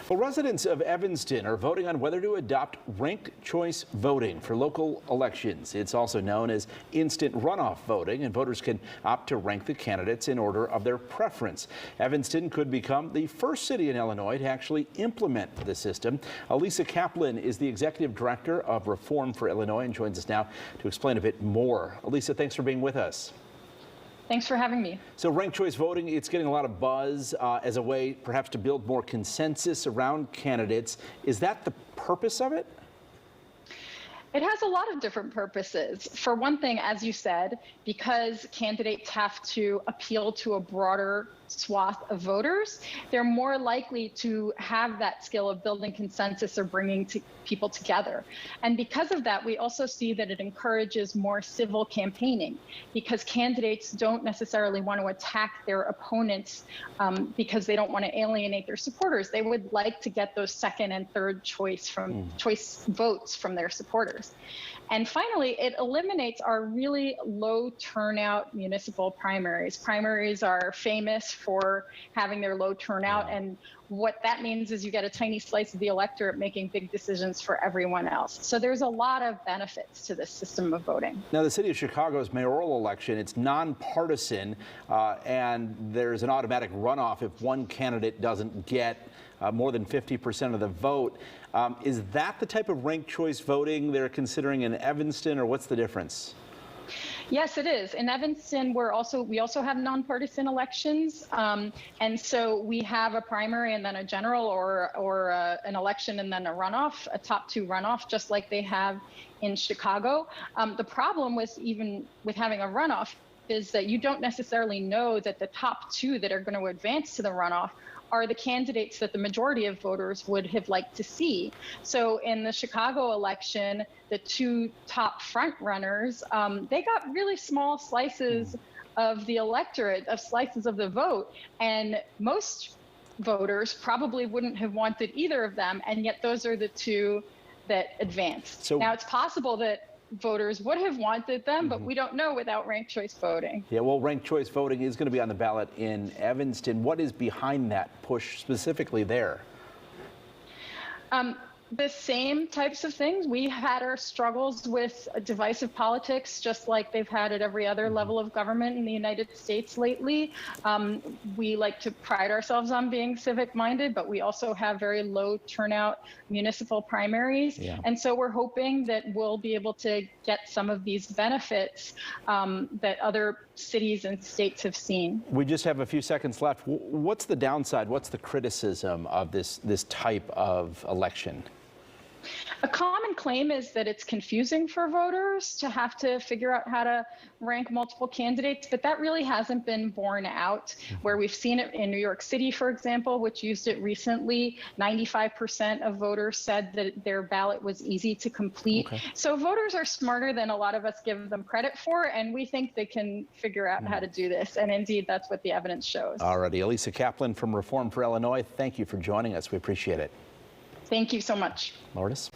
Well, residents of Evanston are voting on whether to adopt ranked choice voting for local elections. It's also known as instant runoff voting, and voters can opt to rank the candidates in order of their preference. Evanston could become the first city in Illinois to actually implement the system. Elisa Kaplan is the executive director of Reform for Illinois and joins us now to explain a bit more. Elisa, thanks for being with us. Thanks for having me. So ranked choice voting, it's getting a lot of buzz as a way perhaps to build more consensus around candidates. Is that the purpose of it? It has a lot of different purposes. For one thing, as you said, because candidates have to appeal to a broader swath of voters, they're more likely to have that skill of building consensus or bringing people together. And because of that, we also see that it encourages more civil campaigning, because candidates don't necessarily want to attack their opponents because they don't want to alienate their supporters. They would like to get those second and third choice votes from their supporters. And finally, it eliminates our really low turnout municipal primaries. Primaries are famous for having their low turnout, and what that means is you get a tiny slice of the electorate making big decisions for everyone else. So there's a lot of benefits to this system of voting. Now, the city of Chicago's mayoral election, it's nonpartisan, and there's an automatic runoff if one candidate doesn't get more than 50% of the vote. Is that the type of ranked choice voting they're considering in Evanston, or what's the difference? Yes, it is. In Evanston, we also have nonpartisan elections, and so we have a primary and then a general, or an election and then a runoff, a top two runoff, just like they have in Chicago. The problem with having a runoff is that you don't necessarily know that the top two that are going to advance to the runoff are the candidates that the majority of voters would have liked to see. So in the Chicago election, the two top front runners, they got really small slices of the electorate, of slices of the vote, and most voters probably wouldn't have wanted either of them, and yet those are the two that advanced. So now it's possible that voters would have wanted them, but we don't know without ranked choice voting. Yeah, well, ranked choice voting is going to be on the ballot in Evanston. What is behind that push specifically there? The same types of things. We had our struggles with divisive politics, just like they've had at every other level of government in the United States lately. We like to pride ourselves on being civic-minded, but we also have very low turnout municipal primaries. Yeah. And so we're hoping that we'll be able to get some of these benefits that other cities and states have seen. We just have a few seconds left. What's the downside? What's the criticism of this type of election? A common claim is that it's confusing for voters to have to figure out how to rank multiple candidates, but that really hasn't been borne out. Where we've seen it in New York City, for example, which used it recently, 95% of voters said that their ballot was easy to complete. Okay. So voters are smarter than a lot of us give them credit for, and we think they can figure out how to do this. And indeed, that's what the evidence shows. All righty. Elisa Kaplan from Reform for Illinois, thank you for joining us. We appreciate it. Thank you so much. Lourdes?